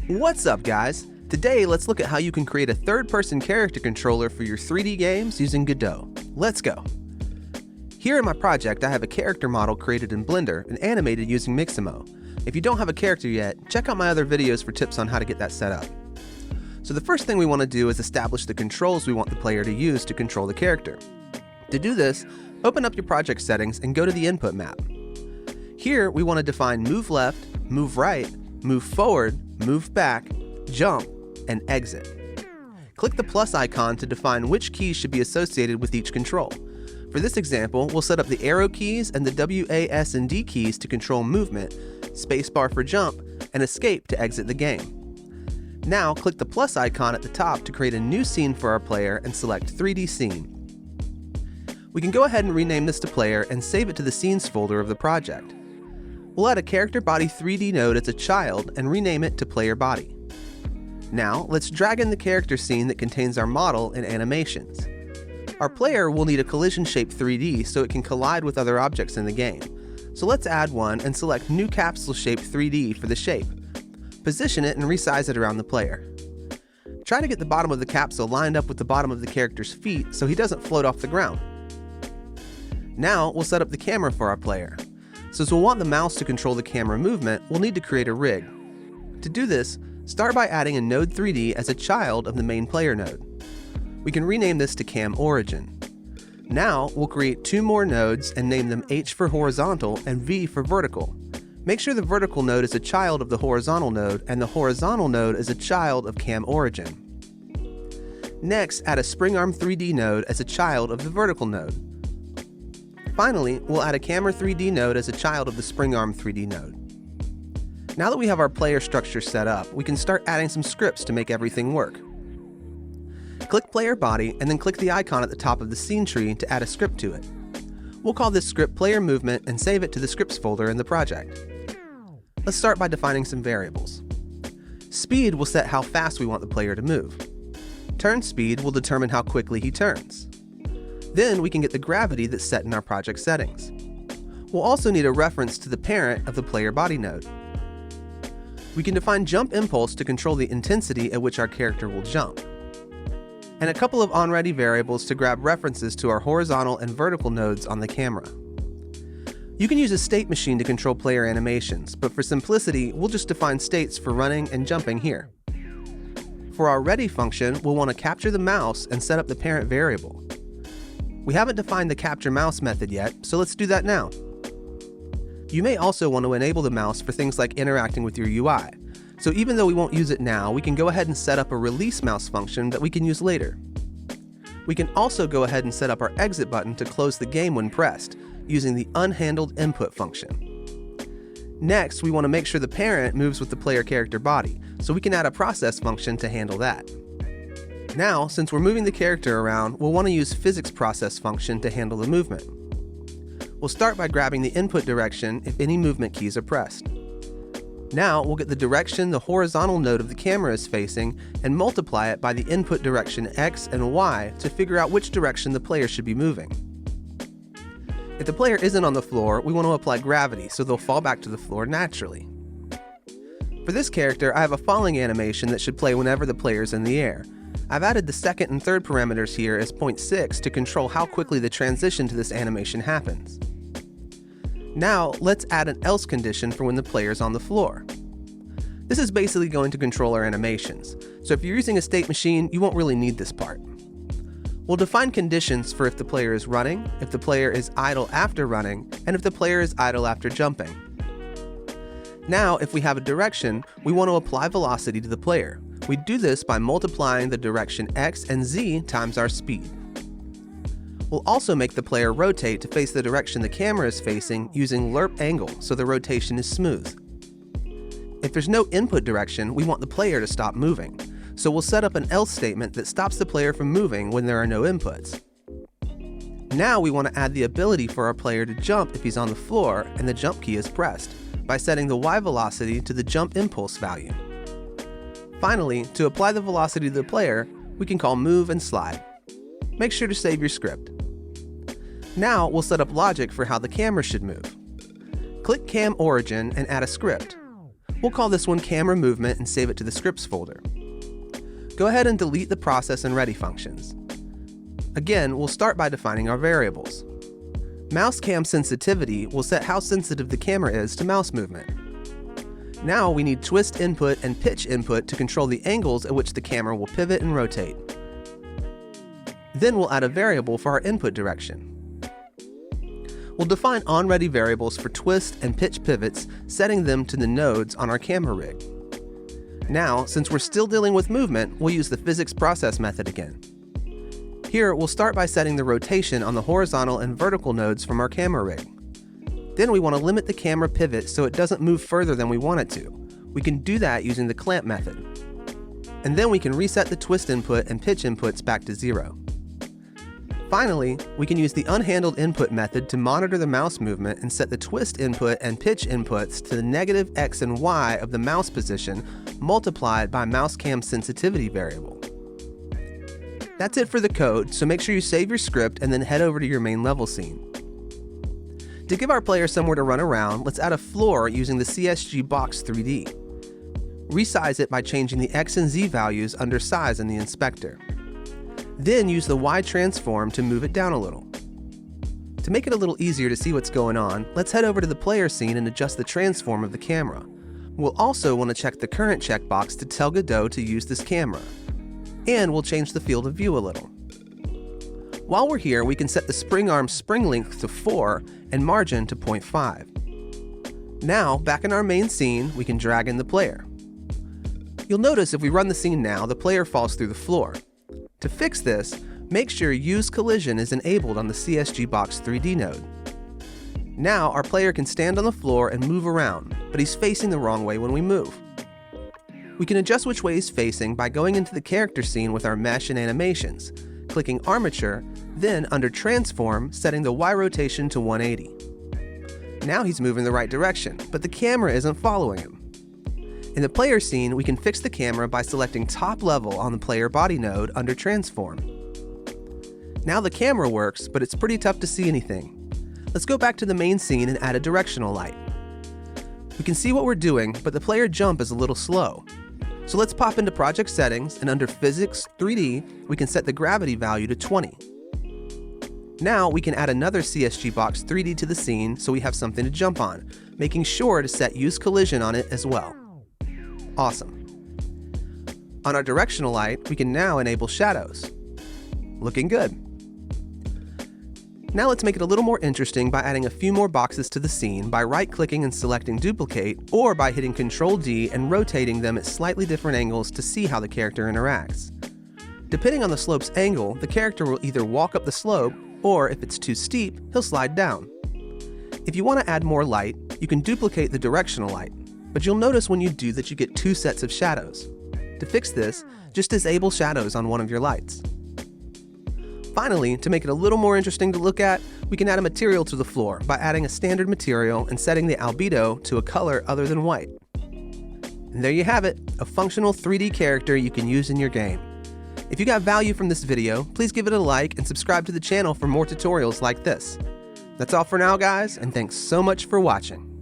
What's up, guys? Today, let's look at how you can create a third-person character controller for your 3D games using Godot. Let's go. Here in my project, I have a character model created in Blender and animated using Mixamo. If you don't have a character yet, check out my other videos for tips on how to get that set up. So the first thing we want to do is establish the controls we want the player to use to control the character. To do this, open up your project settings and go to the input map. Here, we want to define move left, move right, move forward, move back, jump, and exit. Click the plus icon to define which keys should be associated with each control. For this example, we'll set up the arrow keys and the W, A, S, and D keys to control movement, spacebar for jump, and escape to exit the game. Now, click the plus icon at the top to create a new scene for our player and select 3D Scene. We can go ahead and rename this to Player and save it to the Scenes folder of the project. We'll add a Character Body 3D node as a child and rename it to Player Body. Now, let's drag in the character scene that contains our model and animations. Our player will need a collision shape 3D so it can collide with other objects in the game. So let's add one and select New Capsule Shape 3D for the shape. Position it and resize it around the player. Try to get the bottom of the capsule lined up with the bottom of the character's feet so he doesn't float off the ground. Now, we'll set up the camera for our player. Since we'll want the mouse to control the camera movement, we'll need to create a rig. To do this, start by adding a node 3D as a child of the main player node. We can rename this to Cam Origin. Now, we'll create two more nodes and name them H for horizontal and V for vertical. Make sure the vertical node is a child of the horizontal node and the horizontal node is a child of Cam Origin. Next, add a Spring Arm 3D node as a child of the vertical node. Finally, we'll add a Camera 3D node as a child of the Spring Arm 3D node. Now that we have our player structure set up, we can start adding some scripts to make everything work. Click Player Body and then click the icon at the top of the scene tree to add a script to it. We'll call this script Player Movement and save it to the Scripts folder in the project. Let's start by defining some variables. Speed will set how fast we want the player to move. Turn speed will determine how quickly he turns. Then we can get the gravity that's set in our project settings. We'll also need a reference to the parent of the player body node. We can define jump impulse to control the intensity at which our character will jump. And a couple of onReady variables to grab references to our horizontal and vertical nodes on the camera. You can use a state machine to control player animations, but for simplicity, we'll just define states for running and jumping here. For our ready function, we'll want to capture the mouse and set up the parent variable. We haven't defined the capture mouse method yet, so let's do that now. You may also want to enable the mouse for things like interacting with your UI. So even though we won't use it now, we can go ahead and set up a release mouse function that we can use later. We can also go ahead and set up our exit button to close the game when pressed, using the unhandled input function. Next, we want to make sure the parent moves with the player character body, so we can add a process function to handle that. Now, since we're moving the character around, we'll want to use physics process function to handle the movement. We'll start by grabbing the input direction if any movement keys are pressed. Now, we'll get the direction the horizontal node of the camera is facing and multiply it by the input direction X and Y to figure out which direction the player should be moving. If the player isn't on the floor, we want to apply gravity so they'll fall back to the floor naturally. For this character, I have a falling animation that should play whenever the player is in the air. I've added the second and third parameters here as 0.6 to control how quickly the transition to this animation happens. Now, let's add an else condition for when the player is on the floor. This is basically going to control our animations, so if you're using a state machine, you won't really need this part. We'll define conditions for if the player is running, if the player is idle after running, and if the player is idle after jumping. Now, if we have a direction, we want to apply velocity to the player. We do this by multiplying the direction X and Z times our speed. We'll also make the player rotate to face the direction the camera is facing using lerp angle so the rotation is smooth. If there's no input direction, we want the player to stop moving, so we'll set up an else statement that stops the player from moving when there are no inputs. Now we want to add the ability for our player to jump if he's on the floor and the jump key is pressed, by setting the Y velocity to the jump impulse value. Finally, to apply the velocity to the player, we can call move and slide. Make sure to save your script. Now we'll set up logic for how the camera should move. Click Cam Origin and add a script. We'll call this one camera movement and save it to the scripts folder. Go ahead and delete the process and ready functions. Again, we'll start by defining our variables. Mouse cam sensitivity will set how sensitive the camera is to mouse movement. Now we need twist input and pitch input to control the angles at which the camera will pivot and rotate. Then we'll add a variable for our input direction. We'll define onReady variables for twist and pitch pivots, setting them to the nodes on our camera rig. Now, since we're still dealing with movement, we'll use the physics process method again. Here, we'll start by setting the rotation on the horizontal and vertical nodes from our camera rig. Then we want to limit the camera pivot so it doesn't move further than we want it to. We can do that using the clamp method. And then we can reset the twist input and pitch inputs back to 0. Finally, we can use the unhandled input method to monitor the mouse movement and set the twist input and pitch inputs to the negative x and y of the mouse position multiplied by mouse cam sensitivity variable. That's it for the code, so make sure you save your script and then head over to your main level scene. To give our player somewhere to run around, let's add a floor using the CSG box 3D. Resize it by changing the X and Z values under size in the inspector. Then use the Y transform to move it down a little. To make it a little easier to see what's going on, let's head over to the player scene and adjust the transform of the camera. We'll also want to check the current checkbox to tell Godot to use this camera. And we'll change the field of view a little. While we're here, we can set the spring arm spring length to 4 and margin to 0.5. Now, back in our main scene, we can drag in the player. You'll notice if we run the scene now, the player falls through the floor. To fix this, make sure Use Collision is enabled on the CSG Box 3D node. Now our player can stand on the floor and move around, but he's facing the wrong way when we move. We can adjust which way he's facing by going into the character scene with our mesh and animations, clicking Armature, then under Transform, setting the Y rotation to 180. Now he's moving the right direction, but the camera isn't following him. In the player scene, we can fix the camera by selecting top level on the player body node under Transform. Now the camera works, but it's pretty tough to see anything. Let's go back to the main scene and add a directional light. We can see what we're doing, but the player jump is a little slow. So let's pop into Project Settings, and under Physics 3D, we can set the gravity value to 20. Now we can add another CSG Box 3D to the scene so we have something to jump on, making sure to set Use Collision on it as well. Awesome. On our directional light, we can now enable shadows. Looking good. Now let's make it a little more interesting by adding a few more boxes to the scene by right-clicking and selecting Duplicate, or by hitting Ctrl-D and rotating them at slightly different angles to see how the character interacts. Depending on the slope's angle, the character will either walk up the slope, or if it's too steep, he'll slide down. If you want to add more light, you can duplicate the directional light, but you'll notice when you do that you get two sets of shadows. To fix this, just disable shadows on one of your lights. Finally, to make it a little more interesting to look at, we can add a material to the floor by adding a standard material and setting the albedo to a color other than white. And there you have it, a functional 3D character you can use in your game. If you got value from this video, please give it a like and subscribe to the channel for more tutorials like this. That's all for now, guys, and thanks so much for watching.